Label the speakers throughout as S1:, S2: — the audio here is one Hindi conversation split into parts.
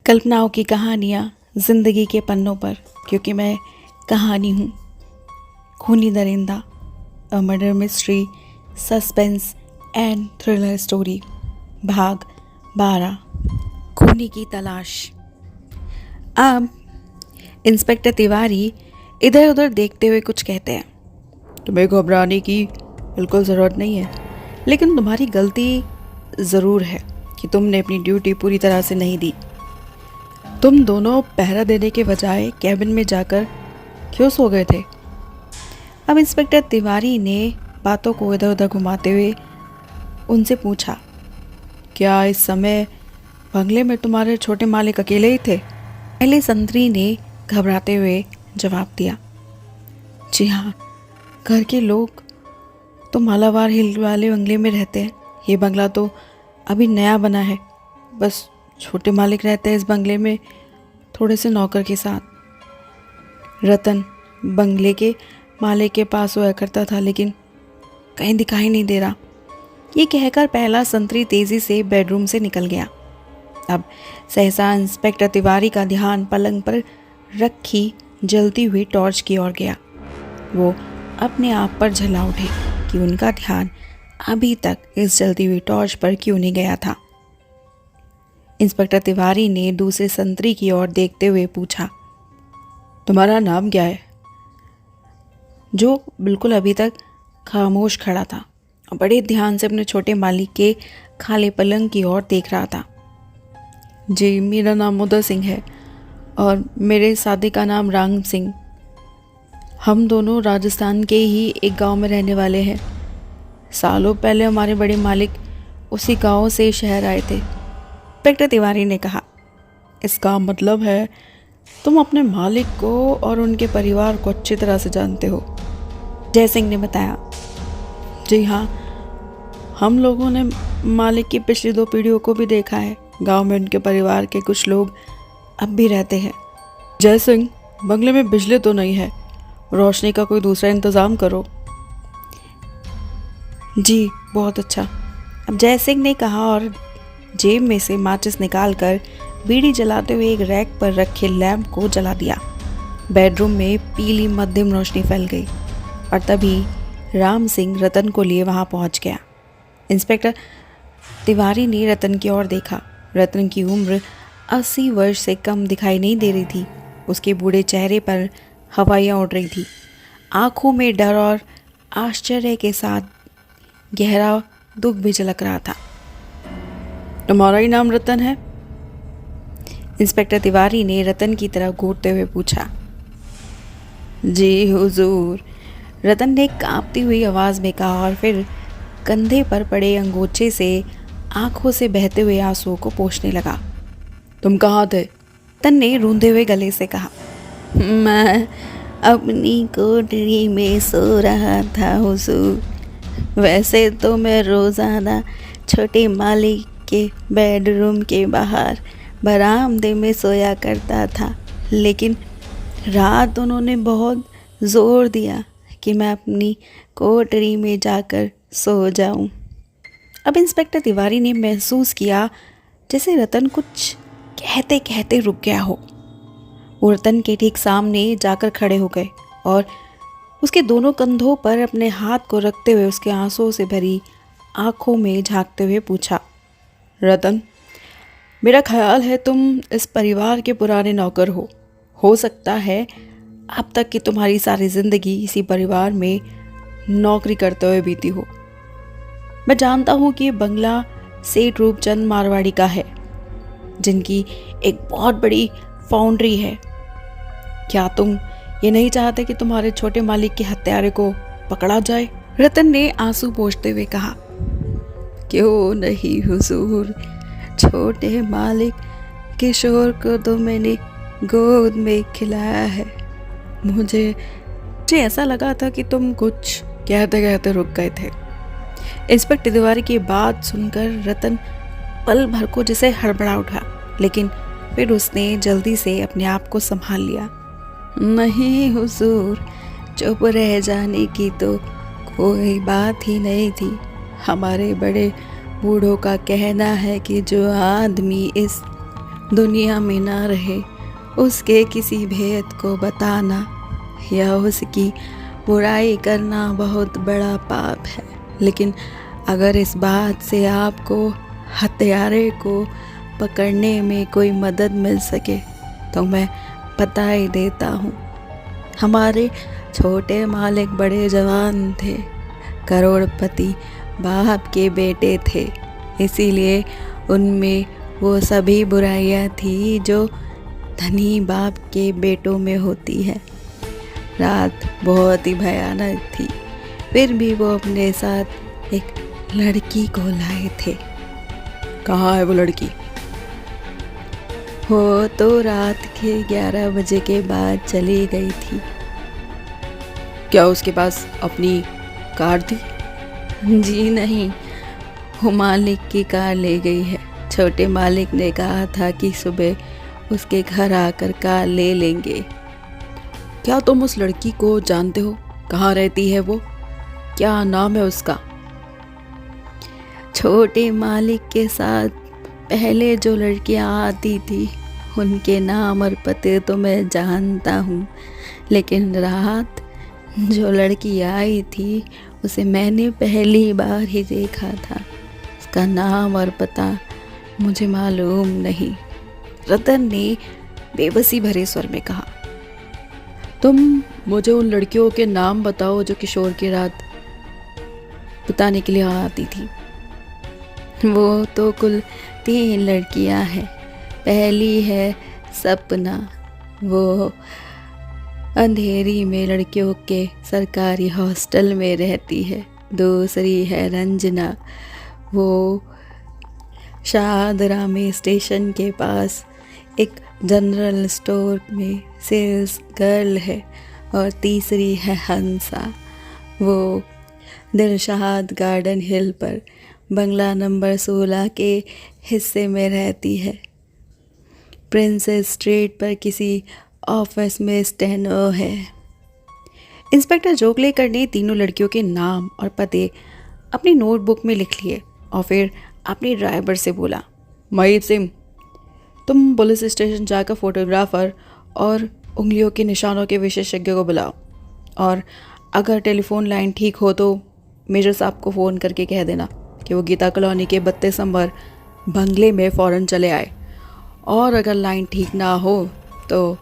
S1: कल्पनाओं की कहानियाँ ज़िंदगी के पन्नों पर, क्योंकि मैं कहानी हूँ। खूनी दरिंदा, a murder mystery, suspense and thriller story, भाग 12, खूनी की तलाश। अब इंस्पेक्टर तिवारी इधर उधर देखते हुए कुछ कहते हैं। तुम्हें घबराने की बिल्कुल ज़रूरत नहीं है, लेकिन तुम्हारी गलती ज़रूर है कि तुमने अपनी ड्यूटी पूरी तरह से नहीं दी। तुम दोनों पहरा देने के बजाय कैबिन में जाकर क्यों सो गए थे? अब इंस्पेक्टर तिवारी ने बातों को इधर उधर घुमाते हुए उनसे पूछा, क्या इस समय बंगले में तुम्हारे छोटे मालिक अकेले ही थे? पहले संतरी ने घबराते हुए जवाब दिया, जी हाँ, घर के लोग तो मालाबार हिल वाले बंगले में रहते हैं। ये बंगला तो अभी नया बना है, बस छोटे मालिक रहते हैं इस बंगले में थोड़े से नौकर के साथ। रतन बंगले के मालिक के पास सोया करता था, लेकिन कहीं दिखाई नहीं दे रहा। ये कहकर पहला संतरी तेजी से बेडरूम से निकल गया। अब सहसा इंस्पेक्टर तिवारी का ध्यान पलंग पर रखी जलती हुई टॉर्च की ओर गया। वो अपने आप पर झला उठे कि उनका ध्यान अभी तक इस जलती हुई टॉर्च पर क्यों नहीं गया था। इंस्पेक्टर तिवारी ने दूसरे संतरी की ओर देखते हुए पूछा, तुम्हारा नाम क्या है? जो बिल्कुल अभी तक खामोश खड़ा था और बड़े ध्यान से अपने छोटे मालिक के खाली पलंग की ओर देख रहा था। जी, मेरा नाम उदय सिंह है और मेरे साथी का नाम राम सिंह। हम दोनों राजस्थान के ही एक गांव में रहने वाले हैं। सालों पहले हमारे बड़े मालिक उसी गांव से शहर आए थे। इंस्पेक्टर तिवारी ने कहा, इसका मतलब है तुम अपने मालिक को और उनके परिवार को अच्छी तरह से जानते हो? जय सिंह ने बताया, जी हाँ, हम लोगों ने मालिक की पिछली 2 पीढ़ियों को भी देखा है। गांव में उनके परिवार के कुछ लोग अब भी रहते हैं। जय सिंह, बंगले में बिजली तो नहीं है, रोशनी का कोई दूसरा इंतज़ाम करो। जी, बहुत अच्छा। अब जय सिंह ने कहा और जेब में से माचिस निकालकर बीड़ी जलाते हुए एक रैक पर रखे लैंप को जला दिया। बेडरूम में पीली मध्यम रोशनी फैल गई और तभी राम सिंह रतन को लिए वहां पहुंच गया। इंस्पेक्टर तिवारी ने रतन की ओर देखा। रतन की उम्र 80 वर्ष से कम दिखाई नहीं दे रही थी। उसके बूढ़े चेहरे पर हवाइयाँ उड़ रही थी। आंखों में डर और आश्चर्य के साथ गहरा दुख भी झलक रहा था। तुम्हारा ही नाम रतन है? इंस्पेक्टर तिवारी ने रतन की तरफ घूरते हुए पूछा। जी हुजूर, रतन ने कांपती हुई आवाज़ में कहा और फिर कंधे पर पड़े अंगोछे से आंखों से बहते हुए आंसुओं को पोंछने लगा। तुम कहाँ थे? रतन ने रूंधे हुए गले से कहा, मैं अपनी कोठरी में सो रहा था हुजूर। वैसे तो मैं रोज़ाना छोटे मालिक के बेडरूम के बाहर बरामदे में सोया करता था, लेकिन रात उन्होंने बहुत ज़ोर दिया कि मैं अपनी कोठरी में जाकर सो जाऊं। अब इंस्पेक्टर तिवारी ने महसूस किया जैसे रतन कुछ कहते कहते रुक गया हो। वो रतन के ठीक सामने जाकर खड़े हो गए और उसके दोनों कंधों पर अपने हाथ को रखते हुए उसके आंसुओं से भरी आंखों में झांकते हुए पूछा, रतन, मेरा ख्याल है तुम इस परिवार के पुराने नौकर हो सकता है अब तक कि तुम्हारी सारी ज़िंदगी इसी परिवार में नौकरी करते हुए बीती हो। मैं जानता हूँ कि बंगला सेठ रूपचंद मारवाड़ी का है, जिनकी एक बहुत बड़ी फाउंड्री है। क्या तुम ये नहीं चाहते कि तुम्हारे छोटे मालिक के हत्यारे को पकड़ा जाए? रतन ने आंसू पोंछते हुए कहा, क्यों नहीं हुजूर, छोटे मालिक किशोर को तो मैंने गोद में खिलाया है। मुझे ऐसा लगा था कि तुम कुछ कहते कहते रुक गए थे। इंस्पेक्टर तिवारी की बात सुनकर रतन पल भर को जैसे हड़बड़ा उठा, लेकिन फिर उसने जल्दी से अपने आप को संभाल लिया। नहीं हुजूर, चुप रह जाने की तो कोई बात ही नहीं थी। हमारे बड़े बूढ़ों का कहना है कि जो आदमी इस दुनिया में ना रहे, उसके किसी भेद को बताना या उसकी बुराई करना बहुत बड़ा पाप है। लेकिन अगर इस बात से आपको हत्यारे को पकड़ने में कोई मदद मिल सके तो मैं बता ही देता हूँ। हमारे छोटे मालिक बड़े जवान थे, करोड़पति बाप के बेटे थे, इसीलिए उनमें वो सभी बुराइयाँ थी जो धनी बाप के बेटों में होती है। रात बहुत ही भयानक थी, फिर भी वो अपने साथ एक लड़की को लाए थे।
S2: कहाँ है वो लड़की?
S1: वो तो रात के 11 बजे के बाद चली गई थी।
S2: क्या उसके पास अपनी कार थी?
S1: जी नहीं, वो मालिक की कार ले गई है। छोटे मालिक ने कहा था कि सुबह उसके घर आकर कार ले लेंगे।
S2: क्या तुम उस लड़की को जानते हो? कहाँ रहती है वो? क्या नाम है उसका?
S1: छोटे मालिक के साथ पहले जो लड़कियां आती थी उनके नाम और पते तो मैं जानता हूँ, लेकिन रात जो लड़की आई थी उसे मैंने पहली बार ही देखा था। उसका नाम और पता मुझे मालूम नहीं, रतन ने बेबसी भरे स्वर में कहा।
S2: तुम मुझे उन लड़कियों के नाम बताओ जो किशोर की रात बिताने के लिए आती थी।
S1: वो तो कुल 3 लड़कियां हैं। पहली है सपना, वो अंधेरी में लड़कियों के सरकारी हॉस्टल में रहती है। दूसरी है रंजना, वो शाहदरामी स्टेशन के पास एक जनरल स्टोर में सेल्स गर्ल है। और तीसरी है हंसा, वो दिलशाद गार्डन हिल पर बंगला नंबर 16 के हिस्से में रहती है। प्रिंसेस स्ट्रीट पर किसी ऑफिस में स्टेनो है। इंस्पेक्टर जोगलेकर ने तीनों लड़कियों के नाम और पते अपनी नोटबुक में लिख लिए और फिर अपने ड्राइवर से बोला,
S2: महीप सिंह, तुम पुलिस स्टेशन जाकर फोटोग्राफर और उंगलियों के निशानों के विशेषज्ञ को बुलाओ, और अगर टेलीफोन लाइन ठीक हो तो मेजर साहब को फ़ोन करके कह देना कि वो गीता कॉलोनी के 32 नंबर बंगले में फ़ौरन चले आए। और अगर लाइन ठीक ना हो तो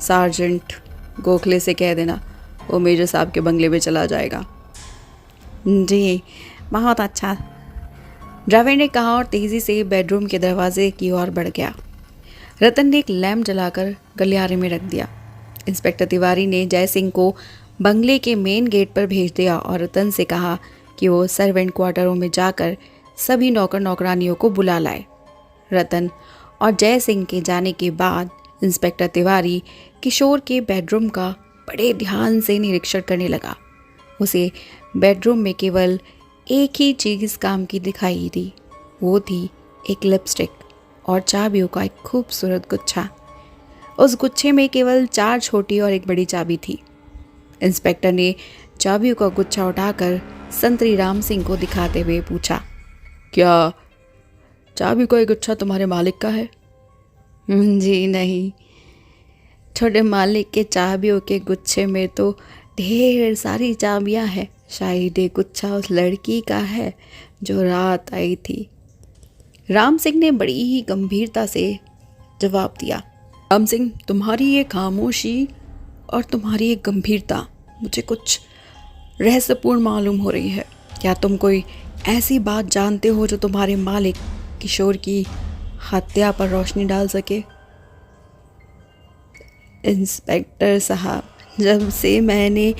S2: सार्जेंट गोखले से कह देना वो मेजर साहब के बंगले में चला जाएगा।
S1: जी बहुत अच्छा, ड्राइवर ने कहा और तेज़ी से बेडरूम के दरवाजे की ओर बढ़ गया। रतन ने एक लैम्प जलाकर गलियारे में रख दिया। इंस्पेक्टर तिवारी ने जय सिंह को बंगले के मेन गेट पर भेज दिया और रतन से कहा कि वो सर्वेंट क्वार्टरों में जाकर सभी नौकर नौकरानियों को बुला लाए। रतन और जय सिंह के जाने के बाद इंस्पेक्टर तिवारी किशोर के बेडरूम का बड़े ध्यान से निरीक्षण करने लगा। उसे बेडरूम में केवल एक ही चीज़ काम की दिखाई दी, वो थी एक लिपस्टिक और चाबियों का एक खूबसूरत गुच्छा। उस गुच्छे में केवल 4 छोटी और एक बड़ी चाबी थी। इंस्पेक्टर ने चाबियों का गुच्छा उठाकर संतरी राम सिंह को दिखाते हुए पूछा,
S2: क्या चाबी का एक गुच्छा तुम्हारे मालिक का है?
S1: जी नहीं, छोटे मालिक के चाबियों के गुच्छे में तो ढेर सारी चाबियां हैं। शायद ये गुच्छा उस लड़की का है जो रात आई थी। राम सिंह ने बड़ी ही गंभीरता से जवाब दिया।
S2: राम सिंह, तुम्हारी ये खामोशी और तुम्हारी ये गंभीरता मुझे कुछ रहस्यपूर्ण मालूम हो रही है। क्या तुम कोई ऐसी बात जानते हो जो तुम्हारे मालिक किशोर की हत्या पर रोशनी डाल सके?
S1: इंस्पेक्टर साहब, जब से मैंने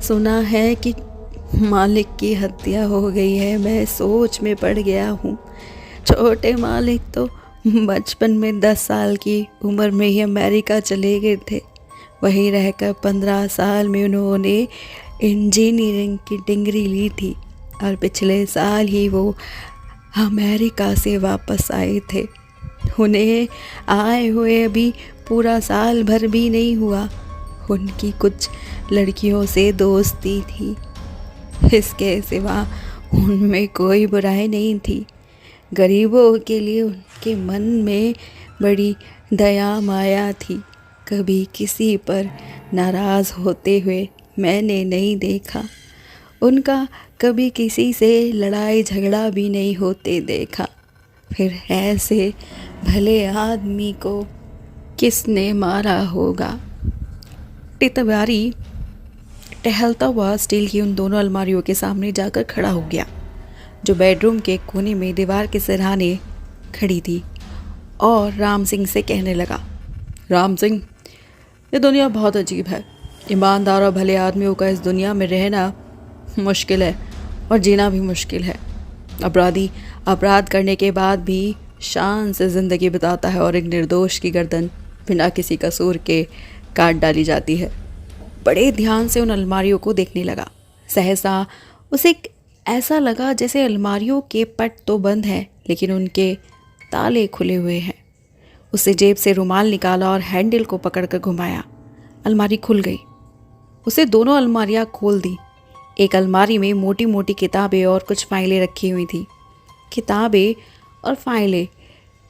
S1: सुना है कि मालिक की हत्या हो गई है मैं सोच में पड़ गया हूँ। छोटे मालिक तो बचपन में 10 साल की उम्र में ही अमेरिका चले गए थे। वहीं रहकर 15 साल में उन्होंने इंजीनियरिंग की डिग्री ली थी और पिछले साल ही वो अमेरिका से वापस आए थे। उन्हें आए हुए अभी पूरा साल भर भी नहीं हुआ। उनकी कुछ लड़कियों से दोस्ती थी, इसके सिवा उनमें कोई बुराई नहीं थी। गरीबों के लिए उनके मन में
S2: बड़ी दया माया थी, कभी किसी पर नाराज़ होते हुए मैंने नहीं देखा, उनका कभी किसी से लड़ाई झगड़ा भी नहीं होते देखा, फिर ऐसे भले आदमी को किसने मारा होगा। तिवारी टहलता हुआ स्टील की उन दोनों अलमारियों के सामने जाकर खड़ा हो गया, जो बेडरूम के कोने में दीवार के सिरहाने खड़ी थी, और राम सिंह से कहने लगा, राम सिंह, ये दुनिया बहुत अजीब है। ईमानदार और भले आदमियों का इस दुनिया में रहना मुश्किल है और जीना भी मुश्किल है। अपराधी अपराध करने के बाद भी शान से ज़िंदगी बिताता है और एक निर्दोष की गर्दन बिना किसी कसूर के काट डाली जाती है। बड़े ध्यान से उन अलमारियों को देखने लगा। सहसा उसे ऐसा लगा जैसे अलमारियों के पट तो बंद हैं, लेकिन उनके ताले खुले हुए हैं। उसने जेब से रुमाल निकाला और हैंडल को पकड़कर घुमाया। अलमारी खुल गई। उसे दोनों अलमारियां खोल दी। एक अलमारी में मोटी मोटी किताबें और कुछ फाइलें रखी हुई थी। किताबें और फाइलें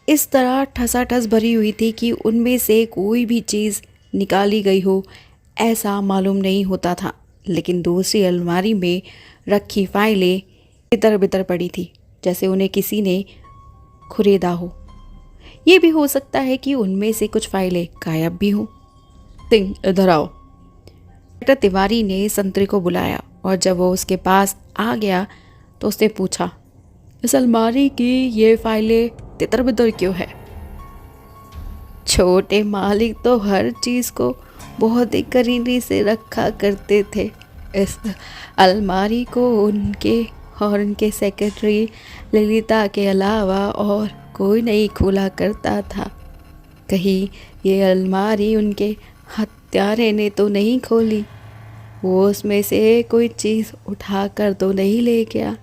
S2: इस तरह ठसाठस भरी हुई थी कि उनमें से कोई भी चीज़ निकाली गई हो ऐसा मालूम नहीं होता था, लेकिन दूसरी अलमारी में रखी फाइलें इधर बितर पड़ी थी, जैसे उन्हें किसी ने खुरेदा हो। ये भी हो सकता है कि उनमें से कुछ फाइलें गायब भी हों। सिंह, इधर आओ। डॉक्टर तिवारी ने संतरे को बुलाया, और जब वो उसके पास आ गया तो उसने पूछा, इस अलमारी की ये फाइलें तितर बितर क्यों है? छोटे मालिक तो हर चीज़ को बहुत ही करीने से रखा करते थे। इस अलमारी को उनके और उनके सेक्रेटरी ललिता के अलावा और कोई नहीं खोला करता था। कहीं ये अलमारी उनके हत्यारे ने तो नहीं खोली? वो उसमें से कोई चीज़ उठा कर तो नहीं ले गया?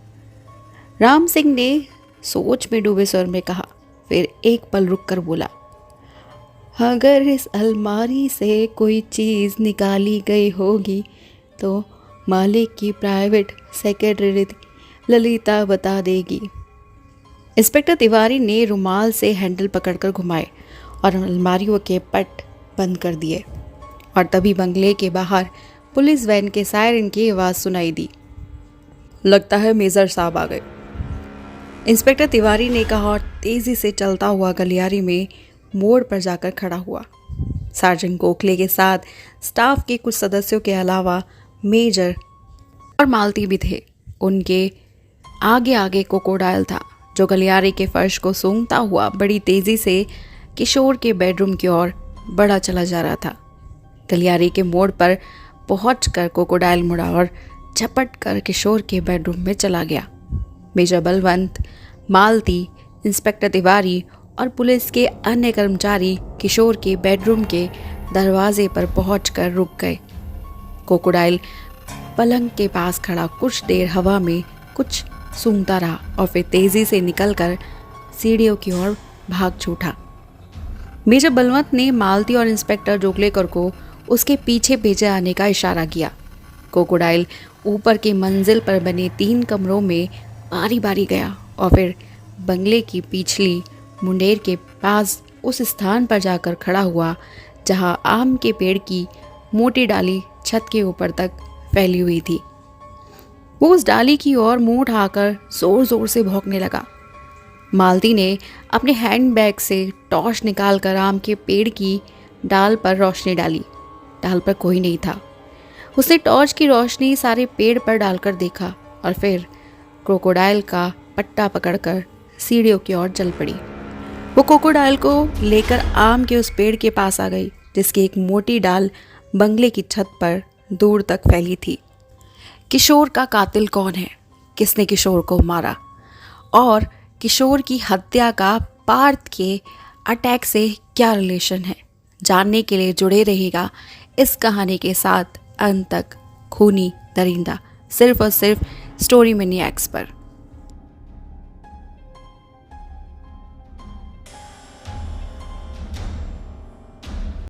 S2: राम सिंह ने सोच में डूबे स्वर में कहा, फिर एक पल रुक कर बोला, अगर इस अलमारी से कोई चीज़ निकाली गई होगी तो मालिक की प्राइवेट सेक्रेटरी ललिता बता देगी। इंस्पेक्टर तिवारी ने रुमाल से हैंडल पकड़कर घुमाए और अलमारियों के पट बंद कर दिए, और तभी बंगले के बाहर पुलिस वैन के सायरन की आवाज़ सुनाई दी। लगता है मेजर साहब आ गए, इंस्पेक्टर तिवारी ने कहा, और तेज़ी से चलता हुआ गलियारे में मोड़ पर जाकर खड़ा हुआ। सार्जेंट गोखले के साथ स्टाफ के कुछ सदस्यों के अलावा मेजर और मालती भी थे। उनके आगे आगे क्रोकोडाइल था, जो गलियारे के फर्श को सूंघता हुआ बड़ी तेज़ी से किशोर के बेडरूम की ओर बढ़ा चला जा रहा था। गलियारे के मोड़ पर पहुंचकर क्रोकोडाइल मुड़ा और झपट कर किशोर के बेडरूम में चला गया। मेजर बलवंत, मालती, इंस्पेक्टर तिवारी और पुलिस के अन्य कर्मचारी किशोर के बेडरूम के दरवाजे पर पहुंचकर रुक गए। क्रोकोडाइल पलंग के पास खड़ा कुछ देर हवा में कुछ सूंघता रहा और फिर तेजी से निकलकर सीढ़ियों की ओर भाग छूटा। मेजर बलवंत ने मालती और इंस्पेक्टर जोगलेकर को उसके पीछे भेजे आने का इशारा किया। क्रोकोडाइल ऊपर की मंजिल पर बने 3 कमरों में बारी बारी गया और फिर बंगले की पिछली मुंडेर के पास उस स्थान पर जाकर खड़ा हुआ जहां आम के पेड़ की मोटी डाली छत के ऊपर तक फैली हुई थी। वो उस डाली की ओर मुंह उठाकर जोर जोर से भौंकने लगा। मालती ने अपने हैंडबैग से टॉर्च निकालकर आम के पेड़ की डाल पर रोशनी डाली। डाल पर कोई नहीं था। उसने टॉर्च की रोशनी सारे पेड़ पर डालकर देखा और फिर क्रोकोडाइल का पट्टा पकड़कर सीढ़ियों की ओर चल पड़ी। वो क्रोकोडाइल को लेकर आम के उस पेड़ के पास आ गई जिसकी एक मोटी डाल बंगले की छत पर दूर तक फैली थी। किशोर का कातिल कौन है? किसने किशोर को मारा? और किशोर की हत्या का पार्थ के अटैक से क्या रिलेशन है? जानने के लिए जुड़े रहेगा इस कहानी के साथ अंत तक। खूनी दरिंदा, सिर्फ और सिर्फ स्टोरी मैनिएक्स पर।